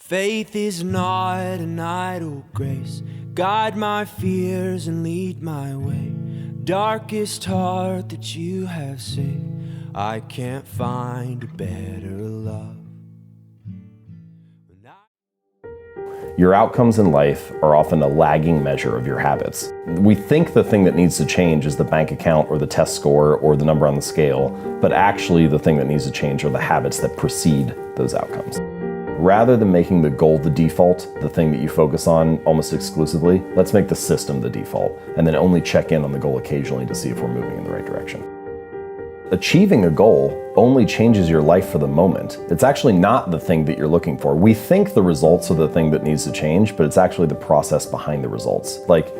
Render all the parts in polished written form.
Faith is not an idle grace. Guide my fears and lead my way. Darkest heart that you have saved, I can't find a better love. Your outcomes in life are often a lagging measure of your habits. We think the thing that needs to change is the bank account or the test score or the number on the scale, but actually the thing that needs to change are the habits that precede those outcomes. Rather than making the goal the default, the thing that you focus on almost exclusively, let's make the system the default, and then only check in on the goal occasionally to see if we're moving in the right direction. Achieving a goal only changes your life for the moment. It's actually not the thing that you're looking for. We think the results are the thing that needs to change, but it's actually the process behind the results. Like,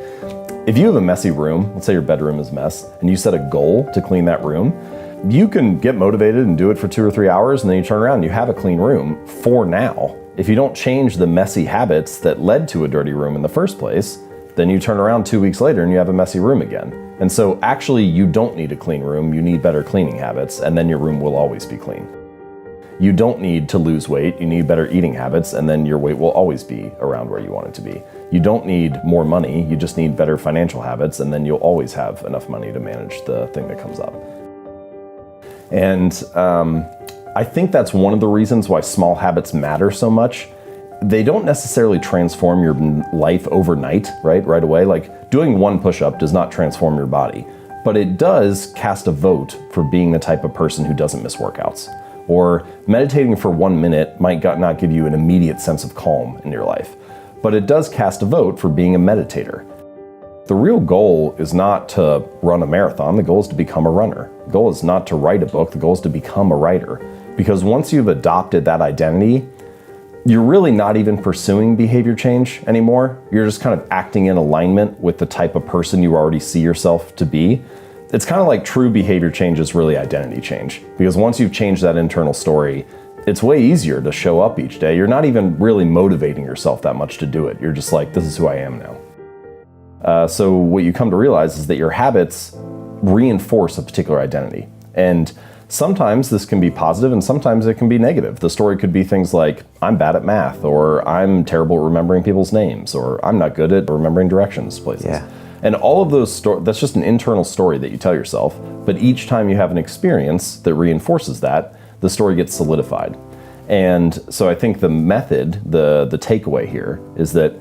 if you have a messy room, let's say your bedroom is a mess, and you set a goal to clean that room, you can get motivated and do it for 2 or 3 hours, and then you turn around and you have a clean room for now. If you don't change the messy habits that led to a dirty room in the first place, then you turn around 2 weeks later and you have a messy room again. And so actually you don't need a clean room, you need better cleaning habits, and then your room will always be clean. You don't need to lose weight, you need better eating habits, and then your weight will always be around where you want it to be. You don't need more money, you just need better financial habits, and then you'll always have enough money to manage the thing that comes up. And I think that's one of the reasons why small habits matter so much. They don't necessarily transform your life overnight, right away. Like, doing one push-up does not transform your body, but it does cast a vote for being the type of person who doesn't miss workouts. Or meditating for 1 minute might not give you an immediate sense of calm in your life, but it does cast a vote for being a meditator. The real goal is not to run a marathon, the goal is to become a runner. The goal is not to write a book, the goal is to become a writer. Because once you've adopted that identity, you're really not even pursuing behavior change anymore. You're just kind of acting in alignment with the type of person you already see yourself to be. It's kind of like true behavior change is really identity change. Because once you've changed that internal story, it's way easier to show up each day. You're not even really motivating yourself that much to do it. You're just like, this is who I am now. So what you come to realize is that your habits reinforce a particular identity. And sometimes this can be positive and sometimes it can be negative. The story could be things like, I'm bad at math, or I'm terrible at remembering people's names, or I'm not good at remembering directions to places. Yeah. And all of those that's just an internal story that you tell yourself, but each time you have an experience that reinforces that, the story gets solidified. And so I think the method, the takeaway here is that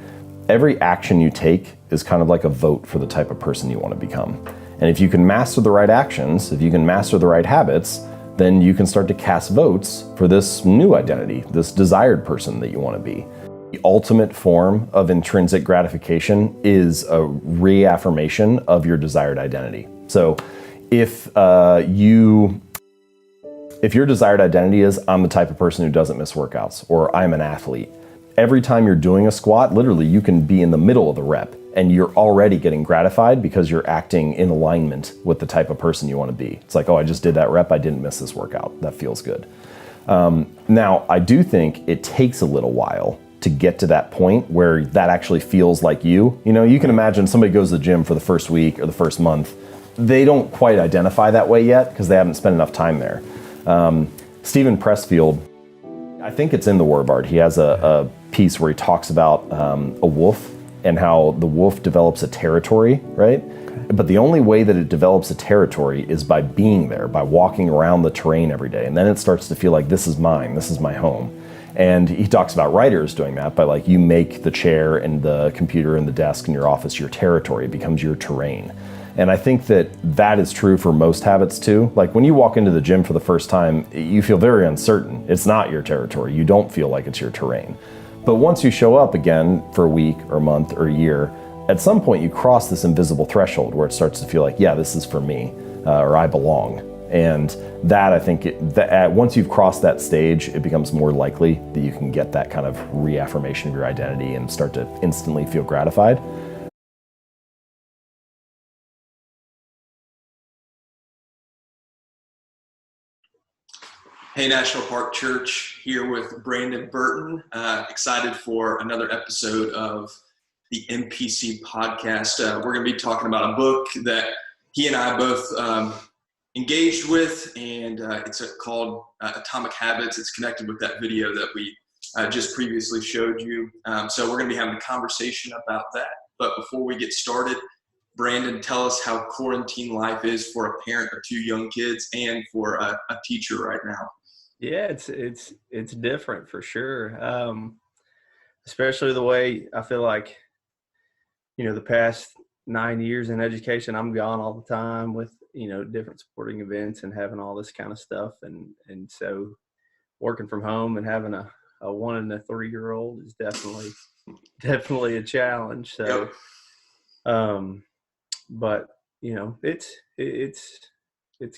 every action you take is kind of like a vote for the type of person you want to become. And if you can master the right actions, if you can master the right habits, then you can start to cast votes for this new identity, this desired person that you want to be. The ultimate form of intrinsic gratification is a reaffirmation of your desired identity. So if your desired identity is, I'm the type of person who doesn't miss workouts, or I'm an athlete, every time you're doing a squat, literally you can be in the middle of the rep and you're already getting gratified because you're acting in alignment with the type of person you want to be. It's like, oh, I just did that rep, I didn't miss this workout. That feels good. Now, I do think it takes a little while to get to that point where that actually feels like you. You know, you can imagine somebody goes to the gym for the first week or the first month. They don't quite identify that way yet because they haven't spent enough time there. Stephen Pressfield, I think it's in The War of Art, he has a piece where he talks about a wolf and how the wolf develops a territory, right? Okay. But the only way that it develops a territory is by being there, by walking around the terrain every day. And then it starts to feel like, this is mine, this is my home. And he talks about writers doing that by, like, you make the chair and the computer and the desk in your office your territory, it becomes your terrain. And I think that that is true for most habits too. Like, when you walk into the gym for the first time, you feel very uncertain. It's not your territory. You don't feel like it's your terrain. But once you show up again for a week or a month or a year, at some point you cross this invisible threshold where it starts to feel like, yeah, this is for me, or I belong. And that, I think, once you've crossed that stage, it becomes more likely that you can get that kind of reaffirmation of your identity and start to instantly feel gratified. Hey, National Park Church, here with Brandon Burton. Excited for another episode of the NPC podcast. We're going to be talking about a book that he and I both engaged with, and it's called Atomic Habits. It's connected with that video that we just previously showed you. So we're going to be having a conversation about that. But before we get started, Brandon, tell us how quarantine life is for a parent of 2 young kids and for a teacher right now. Yeah, it's different for sure. Especially the way I feel like, the past 9 years in education, I'm gone all the time with, different sporting events and having all this kind of stuff. And so working from home and having a 1 and a 3-year-old is definitely a challenge. So, but it's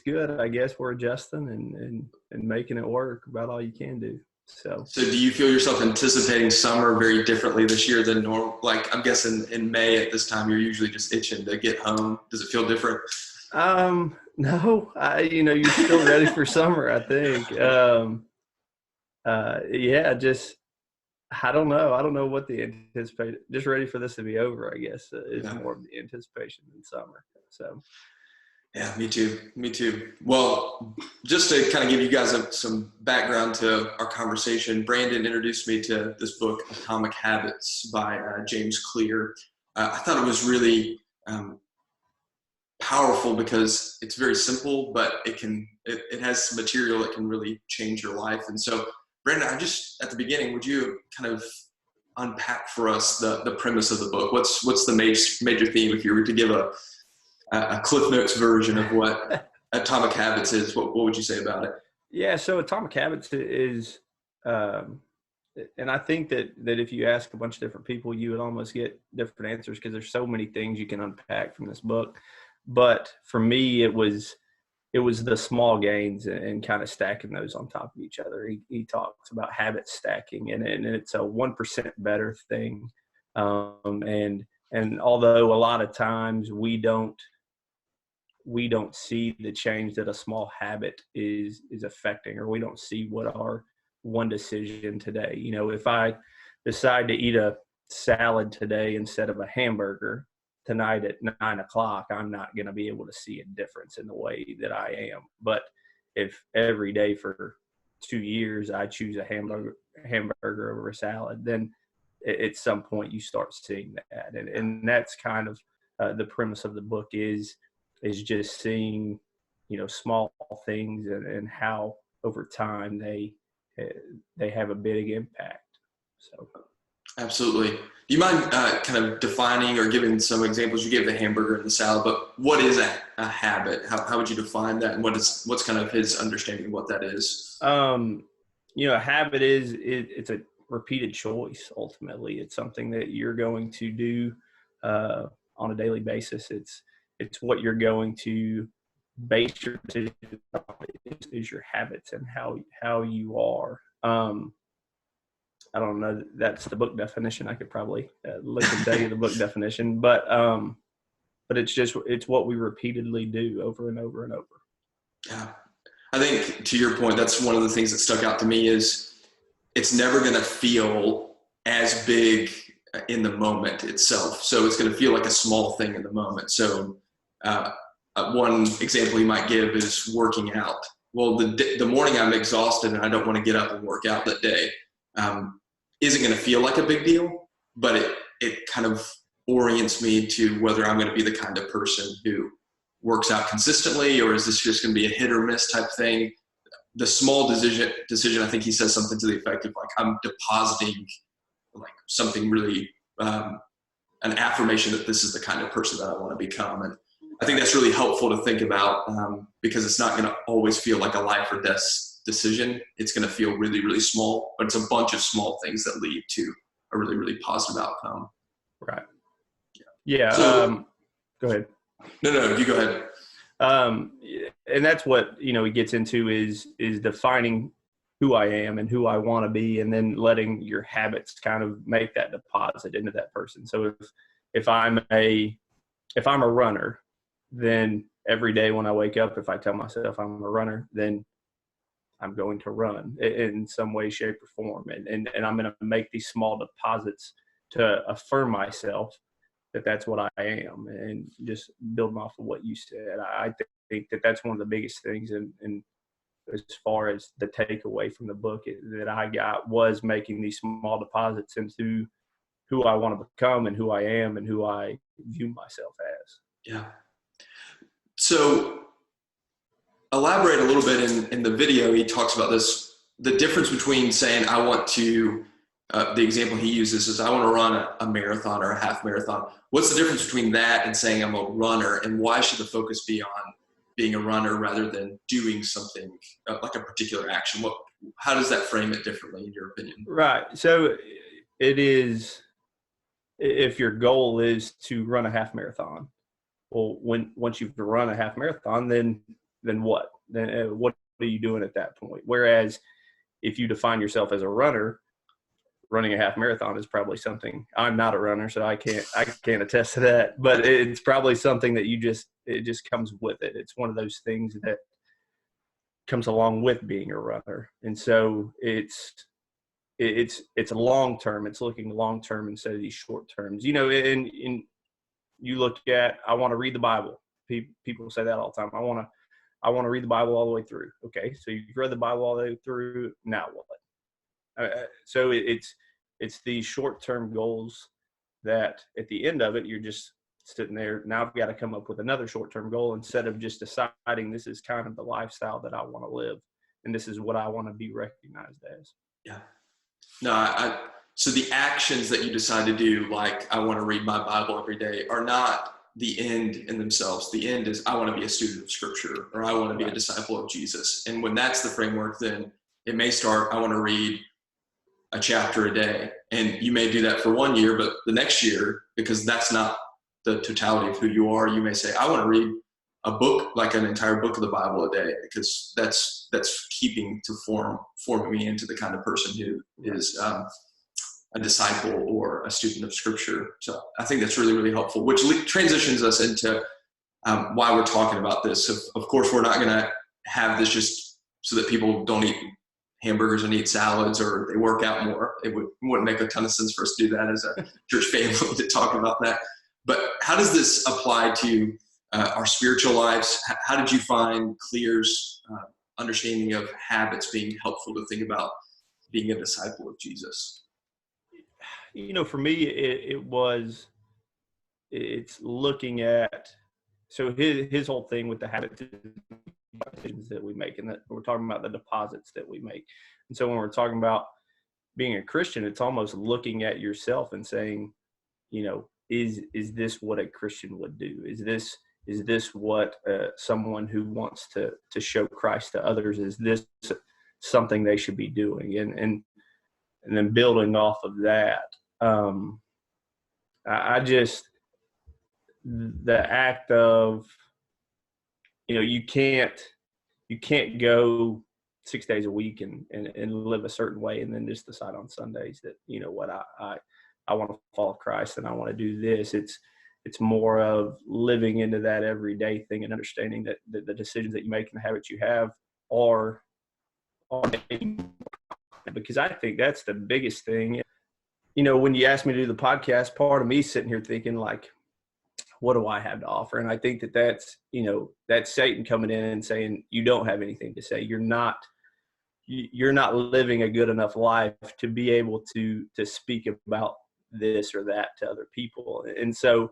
good. I guess we're adjusting and making it work about all you can do. So do you feel yourself anticipating summer very differently this year than normal? Like, I'm guessing in May at this time, you're usually just itching to get home. Does it feel different? No, you're still ready for summer, I think. Just, I don't know. I don't know what the anticipation, just ready for this to be over, I guess, is more of the anticipation than summer. So. Yeah, me too. Well, just to kind of give you guys some background to our conversation, Brandon introduced me to this book, Atomic Habits by James Clear. I thought it was really powerful because it's very simple, but it has some material that can really change your life. And so, Brandon, at the beginning, would you kind of unpack for us the premise of the book? What's the major theme? If you were to give a Cliff Notes version of what Atomic Habits is, what would you say about it? Yeah, so Atomic Habits is, and I think that if you ask a bunch of different people, you would almost get different answers because there's so many things you can unpack from this book. But for me, it was the small gains and kind of stacking those on top of each other. He talks about habit stacking, and it's a 1% better thing. And although a lot of times we don't see the change that a small habit is affecting, or we don't see what our one decision today. If I decide to eat a salad today instead of a hamburger tonight at 9 o'clock, I'm not going to be able to see a difference in the way that I am. But if every day for 2 years I choose a hamburger over a salad, then at some point you start seeing that. And that's kind of the premise of the book is just seeing, small things and how over time they have a big impact. So. Absolutely. Do you mind kind of defining or giving some examples? You gave the hamburger and the salad, but what is a habit? How would you define that? And what's kind of his understanding of what that is? A habit it's a repeated choice. Ultimately, it's something that you're going to do on a daily basis. It's what you're going to base your decisions on, is your habits and how you are. I don't know. That's the book definition. I could probably look and tell you the book definition, but it's what we repeatedly do over and over and over. Yeah, I think to your point, that's one of the things that stuck out to me is it's never going to feel as big in the moment itself. So it's going to feel like a small thing in the moment. So one example you might give is working out. Well, the morning I'm exhausted and I don't want to get up and work out that day. Isn't going to feel like a big deal, but it kind of orients me to whether I'm going to be the kind of person who works out consistently, or is this just going to be a hit or miss type thing. The small decision, I think he says something to the effect of like, I'm depositing like something really, an affirmation that this is the kind of person that I want to become. And I think that's really helpful to think about because it's not going to always feel like a life or death decision. It's going to feel really, really small, but it's a bunch of small things that lead to a really, really positive outcome. Right. Yeah. So, go ahead. No, you go ahead. And that's what, he gets into is defining who I am and who I want to be, and then letting your habits kind of make that deposit into that person. So if I'm a runner, then every day when I wake up, if I tell myself I'm a runner, then I'm going to run in some way, shape, or form. And I'm going to make these small deposits to affirm myself that that's what I am, and just building off of what you said. I think that that's one of the biggest things in as far as the takeaway from the book that I got was making these small deposits into who I want to become and who I am and who I view myself as. Yeah. So elaborate a little bit in the video. He talks about this, the difference between saying, I want to, the example he uses is I want to run a marathon or a half marathon. What's the difference between that and saying I'm a runner, and why should the focus be on being a runner rather than doing something like a particular action? How does that frame it differently in your opinion? Right. So it is, if your goal is to run a half marathon, well, once you've run a half marathon, then what? Then what are you doing at that point? Whereas if you define yourself as a runner, running a half marathon is probably something. I'm not a runner, so I can't attest to that. But it's probably something that it just comes with it. It's one of those things that comes along with being a runner, and so it's a long term. It's looking long term instead of these short terms. And you look at, I want to read the Bible. People say that all the time. I want to read the Bible all the way through. Okay, so you've read the Bible all the way through. Now what? So it's these short-term goals that at the end of it, you're just sitting there. Now I've got to come up with another short-term goal instead of just deciding this is kind of the lifestyle that I want to live, and this is what I want to be recognized as. Yeah. No, so the actions that you decide to do, like I want to read my Bible every day, are not the end in themselves. The end is I want to be a student of Scripture, or I want to be a disciple of Jesus. And when that's the framework, then it may start, I want to read a chapter a day. And you may do that for 1 year, but the next year, because that's not the totality of who you are, you may say, I want to read a book, like an entire book of the Bible a day, because that's keeping to forming me into the kind of person who is a disciple or a student of Scripture. So I think that's really, really helpful, which transitions us into why we're talking about this. Of course, we're not going to have this just so that people don't eat hamburgers and eat salads or they work out more. It wouldn't make a ton of sense for us to do that as a church family to talk about that. But how does this apply to our spiritual lives? How did you find Clear's understanding of habits being helpful to think about being a disciple of Jesus? For me, it's looking at, so his whole thing with the habits that we make, and that we're talking about the deposits that we make. And so when we're talking about being a Christian, it's almost looking at yourself and saying, is this what a Christian would do? Is this what someone who wants to show Christ to others, is this something they should be doing? And then building off of that, I just, the act of, you can't go 6 days a week and live a certain way and then just decide on Sundays that, I want to follow Christ and I want to do this. It's more of living into that everyday thing and understanding that the decisions that you make and the habits you have are because I think that's the biggest thing. When you asked me to do the podcast, part of me sitting here thinking like, what do I have to offer? And I think that's Satan coming in and saying, you don't have anything to say. You're not living a good enough life to be able to speak about this or that to other people. And so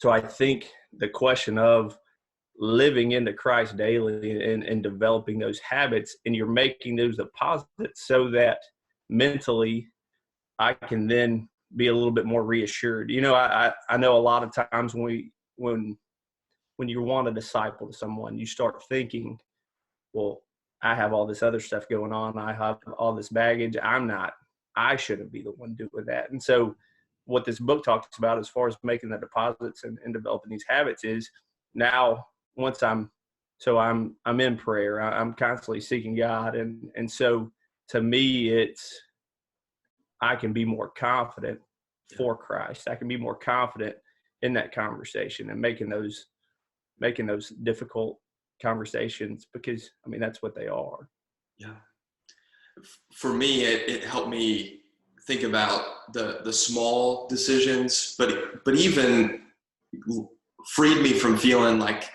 I think the question of living into Christ daily and developing those habits, and you're making those deposits so that mentally I can then be a little bit more reassured. I know a lot of times when you want to disciple to someone, you start thinking, well, I have all this other stuff going on. I have all this baggage. I shouldn't be the one doing that. And so what this book talks about as far as making the deposits and developing these habits is now once I'm in prayer, I'm constantly seeking God. And so to me, I can be more confident for Christ. I can be more confident in that conversation and making those difficult conversations, because that's what they are. Yeah. For me, it helped me think about the small decisions, but even freed me from feeling like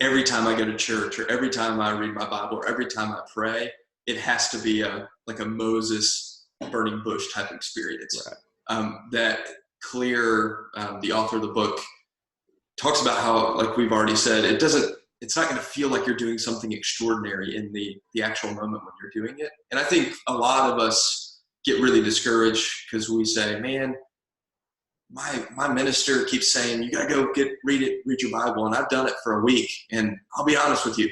every time I go to church or every time I read my Bible or every time I pray, it has to be like a Moses burning bush type experience. Right. That Clear, the author of the book, talks about how, like we've already said, it's not going to feel like you're doing something extraordinary in the actual moment when you're doing it. And I think a lot of us get really discouraged because we say, man, my minister keeps saying, you got to go read your Bible. And I've done it for a week. And I'll be honest with you,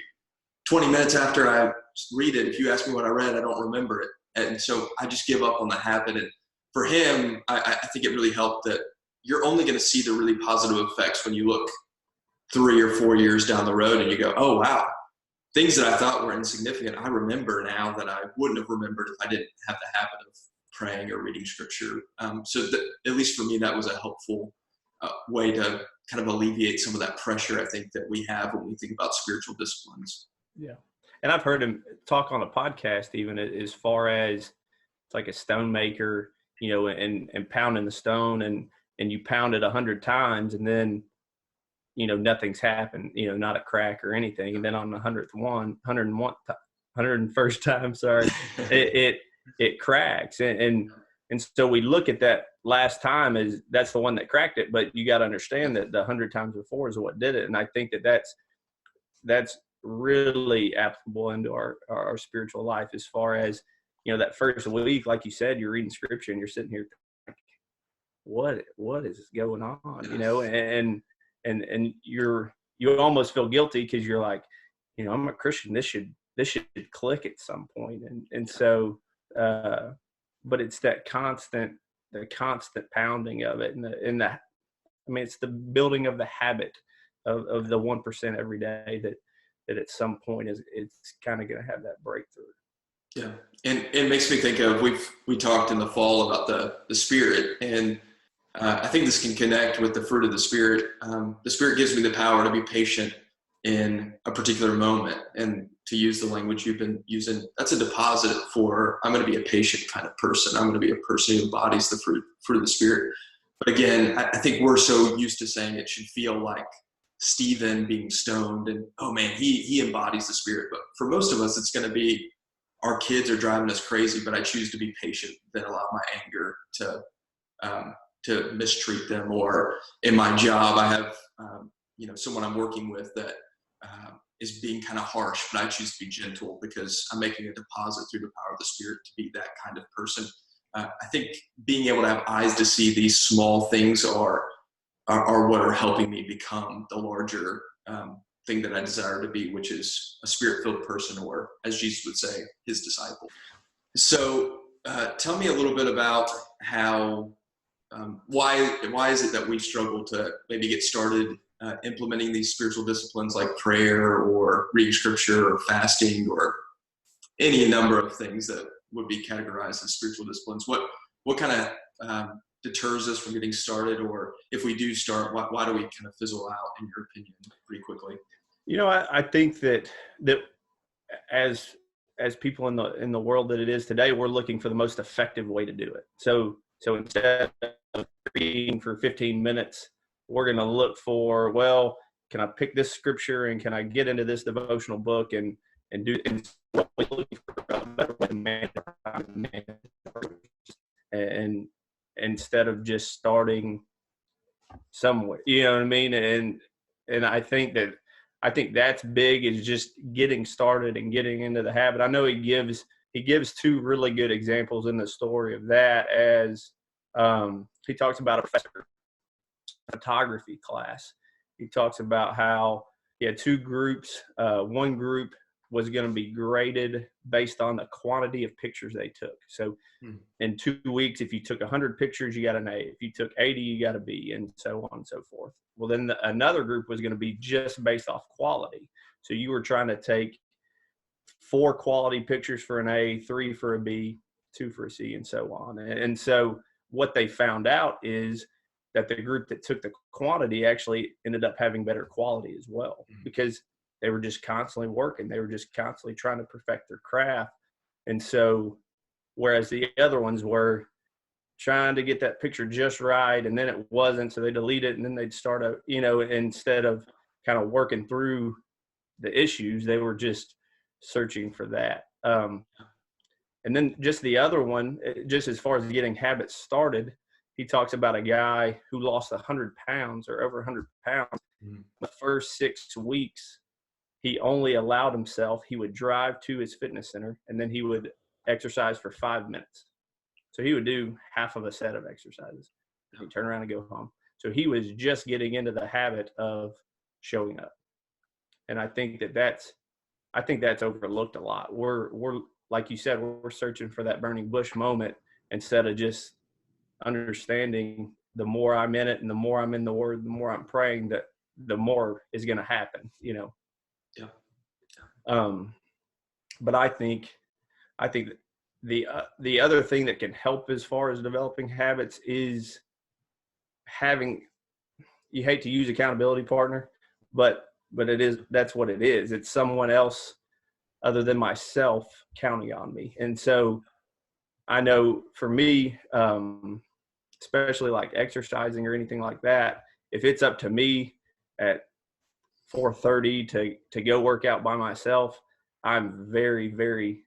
20 minutes after I read it, if you ask me what I read, I don't remember it. And so I just give up on the habit. And for him, I think it really helped that you're only going to see the really positive effects when you look 3 or 4 years down the road and you go, oh, wow, things that I thought were insignificant, I remember now that I wouldn't have remembered if I didn't have the habit of praying or reading scripture. So at least for me, that was a helpful way to kind of alleviate some of that pressure I think that we have when we think about spiritual disciplines. Yeah. And I've heard him talk on a podcast even as far as it's like a stone maker, and pounding the stone and you pound it 100 times and then, nothing's happened, not a crack or anything. And then on the 101st time, sorry, it cracks. And so we look at that last time as that's the one that cracked it, but you got to understand that the 100 times before is what did it. And I think that's really applicable into our spiritual life as far as, that first week, like you said, you're reading scripture and you're sitting here, like, what is going on, and you almost feel guilty because you're like, I'm a Christian. This should click at some point. And so, but it's the constant pounding of it. It's the building of the habit of the 1% every day that at some point it's kind of going to have that breakthrough. Yeah. And it makes me think of, we talked in the fall about the Spirit, and I think this can connect with the fruit of the Spirit. The Spirit gives me the power to be patient in a particular moment. And to use the language you've been using, that's a deposit for, I'm going to be a patient kind of person. I'm going to be a person who embodies the fruit of the Spirit. But again, I think we're so used to saying it should feel like Stephen being stoned and, oh man, he embodies the Spirit. But for most of us, it's going to be, our kids are driving us crazy, but I choose to be patient than allow my anger to mistreat them. Or in my job, I have someone I'm working with that is being kind of harsh, but I choose to be gentle because I'm making a deposit through the power of the Spirit to be that kind of person. I think being able to have eyes to see these small things are what are helping me become the larger thing that I desire to be, which is a Spirit-filled person, or as Jesus would say, his disciple. So tell me a little bit about how, why is it that we struggle to maybe get started implementing these spiritual disciplines like prayer or reading scripture or fasting or any number of things that would be categorized as spiritual disciplines? What kind of deters us from getting started, or if we do start, why do we kind of fizzle out, in your opinion, pretty quickly? I think that as people in the world that it is today, we're looking for the most effective way to do it. So instead of reading for 15 minutes, we're going to look for, well, can I pick this scripture and can I get into this devotional book and do, and we're looking for a better way to manage and instead of just starting somewhere, you know what I mean? And I think that's big, is just getting started and getting into the habit. I know he gives two really good examples in the story of that, as he talks about a professor photography class. He talks about how he had two groups. One group was going to be graded based on the quantity of pictures they took. So in 2 weeks, if you took 100 pictures, you got an A. If you took 80, you got a B, and so on and so forth. Well, then another group was going to be just based off quality. So you were trying to take 4 quality pictures for an A, 3 for a B, 2 for a C, and so on. And so what they found out is that the group that took the quantity actually ended up having better quality as well, because they were just constantly working. They were just constantly trying to perfect their craft. And so, whereas the other ones were trying to get that picture just right, and then it wasn't, so they delete it, and then they'd start instead of kind of working through the issues. They were just searching for that. And then just the other one, just as far as getting habits started, he talks about a guy who lost 100 pounds or over 100 pounds. The first 6 weeks, he only allowed himself, he would drive to his fitness center and then he would exercise for 5 minutes. So he would do half of a set of exercises. He'd turn around and go home. So he was just getting into the habit of showing up. And I think that's overlooked a lot. We're like you said, we're searching for that burning bush moment instead of just understanding the more I'm in it and the more I'm in the Word, the more I'm praying, that the more is going to happen, you know? Yeah. But I think the other thing that can help as far as developing habits is having, you hate to use accountability partner, but that's what it is. It's someone else other than myself counting on me. And so I know for me, especially like exercising or anything like that, if it's up to me at 4:30 to go work out by myself, I'm very, very,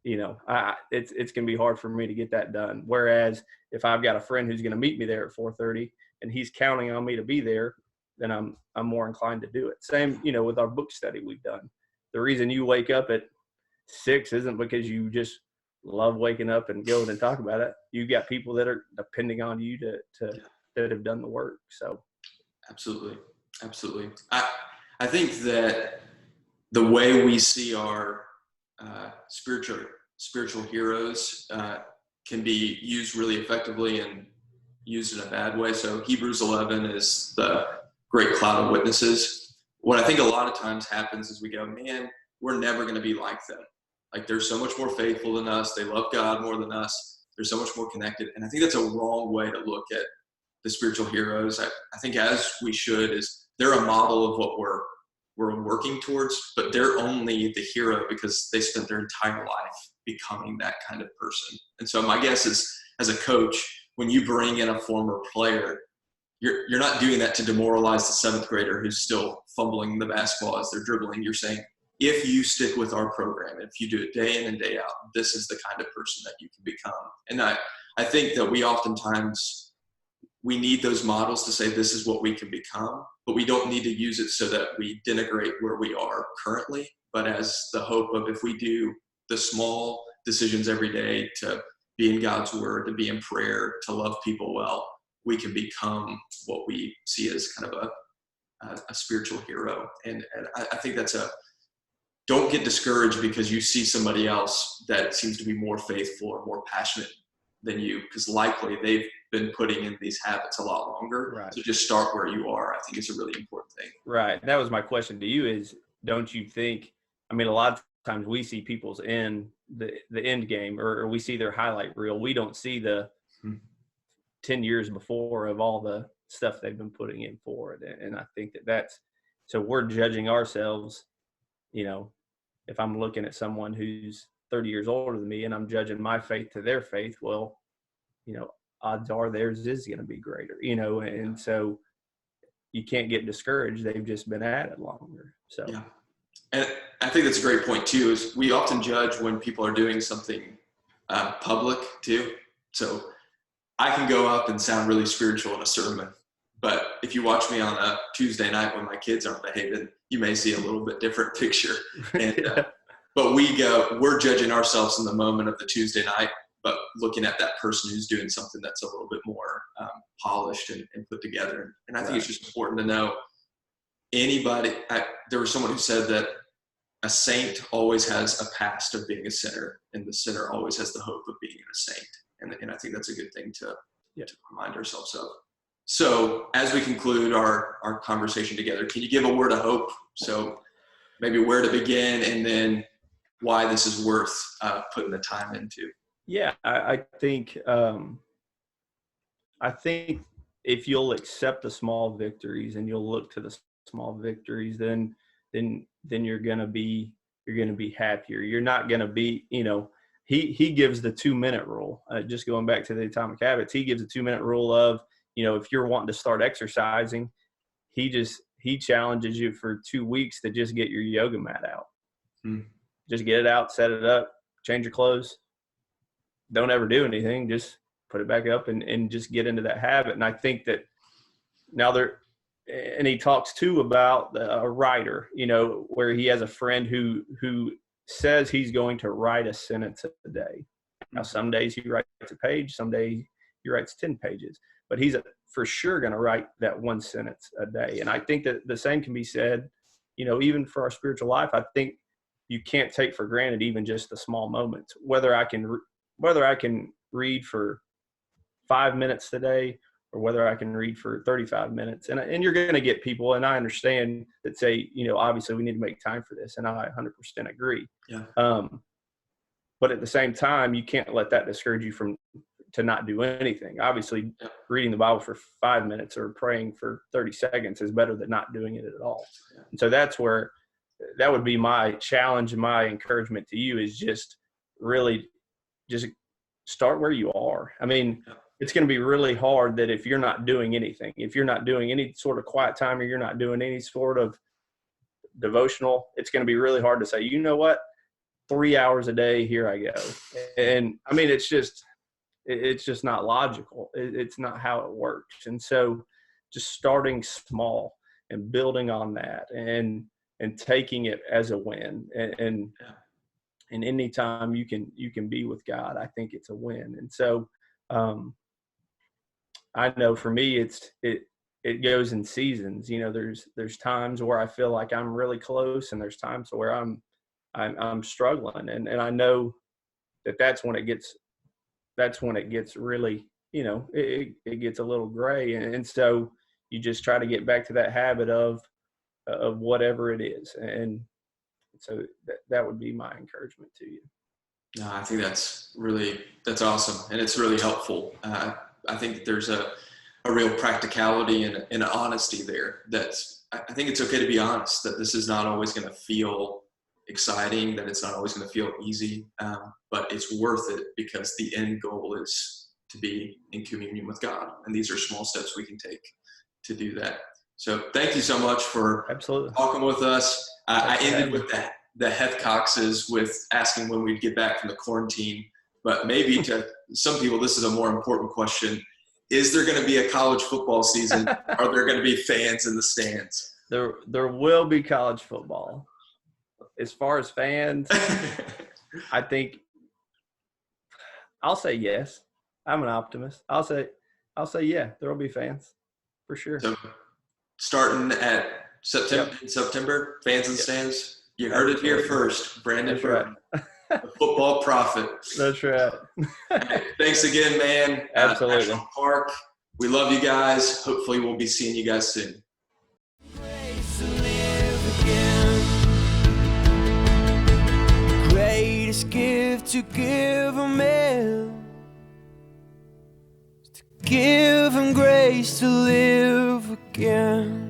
it's going to be hard for me to get that done. Whereas if I've got a friend who's going to meet me there at 4:30 and he's counting on me to be there, then I'm more inclined to do it. Same, with our book study we've done. The reason you wake up at 6 isn't because you just love waking up and going and talk about it. You've got people that are depending on you that have done the work. So Absolutely. I think that the way we see our spiritual heroes can be used really effectively and used in a bad way. So Hebrews 11 is the great cloud of witnesses. What I think a lot of times happens is we go, man, we're never going to be like them. Like they're so much more faithful than us. They love God more than us. They're so much more connected. And I think that's a wrong way to look at the spiritual heroes. I think as we should is they're a model of what we're working towards, but they're only the hero because they spent their entire life becoming that kind of person. And so my guess is, as a coach, when you bring in a former player, you're not doing that to demoralize the 7th grader who's still fumbling the basketball as they're dribbling. You're saying, if you stick with our program, if you do it day in and day out, this is the kind of person that you can become. And I think that we need those models to say this is what we can become, but we don't need to use it so that we denigrate where we are currently, but as the hope of, if we do the small decisions every day to be in God's word, to be in prayer, to love people well, we can become what we see as kind of a spiritual hero. And I think don't get discouraged because you see somebody else that seems to be more faithful or more passionate than you, because likely they've been putting in these habits a lot longer. Right. So just start where you are. I think it's a really important thing. Right. That was my question to you is, don't you think, a lot of times we see people's the end game or we see their highlight reel. We don't see the 10 years before of all the stuff they've been putting in for it. And I think so we're judging ourselves, if I'm looking at someone who's 30 years older than me and I'm judging my faith to their faith, well, odds are theirs is going to be greater, and so you can't get discouraged. They've just been at it longer. So, yeah. And I think that's a great point too, is we often judge when people are doing something public too. So I can go up and sound really spiritual in a sermon, but if you watch me on a Tuesday night when my kids aren't behaving, you may see a little bit different picture. And, but we're judging ourselves in the moment of the Tuesday night, but looking at that person who's doing something that's a little bit more polished and put together. And I think it's just important to know there was someone who said that a saint always has a past of being a sinner, and the sinner always has the hope of being a saint. And I think that's a good thing to remind ourselves of. So as we conclude our conversation together, can you give a word of hope? So maybe where to begin and then why this is worth putting the time into. Yeah, I think if you'll accept the small victories and you'll look to the small victories, then you're gonna be happier. You're not gonna be, he gives the 2-minute rule. Just going back to the Atomic Habits, he gives a 2-minute rule of, if you're wanting to start exercising, he he challenges you for 2 weeks to just get your yoga mat out. Hmm. Just get it out, set it up, change your clothes. Don't ever do anything. Just put it back up and just get into that habit. And I think that now and he talks too about a writer, where he has a friend who says he's going to write a sentence a day. Now, some days he writes a page, some days he writes 10 pages, but he's for sure going to write that one sentence a day. And I think that the same can be said, even for our spiritual life. I think you can't take for granted even just the small moments, whether I can read for 5 minutes today or whether I can read for 35 minutes. And you're going to get people, and I understand, that say, obviously we need to make time for this. And I 100% agree. Yeah. But at the same time, you can't let that discourage you to not do anything. Obviously, reading the Bible for 5 minutes or praying for 30 seconds is better than not doing it at all. Yeah. And so that would be my challenge and my encouragement to you, is just really just start where you are. I mean, it's going to be really hard that if you're not doing anything, if you're not doing any sort of quiet time, or you're not doing any sort of devotional, it's going to be really hard to say, you know what, 3 hours a day, here I go. And I mean, it's just not logical. It's not how it works. And so just starting small and building on that and taking it as a win. And any time you can be with God, I think it's a win. And so I know for me, it goes in seasons. There's times where I feel like I'm really close, and there's times where I'm struggling, and I know that's when it gets really, it gets a little gray, and so you just try to get back to that habit of whatever it is, and so that would be my encouragement to you. No, I think that's awesome, and it's really helpful. I think that there's a real practicality and an honesty there. I think it's okay to be honest, that this is not always going to feel exciting, that it's not always going to feel easy, but it's worth it because the end goal is to be in communion with God, and these are small steps we can take to do that. So thank you so much for talking with us. I ended with the Heathcoxes with asking when we'd get back from the quarantine, but maybe to some people this is a more important question. Is there going to be a college football season? Are there going to be fans in the stands? There will be college football. As far as fans, I think I'll say yes. I'm an optimist. I'll say yeah, there will be fans for sure. So starting at September, fans in the stands. You heard it here first, Brandon Burton, the football prophet. That's right. Thanks again, man. Absolutely. National Park. We love you guys. Hopefully we'll be seeing you guys soon. Greatest gift to give a man is to give him grace to live again.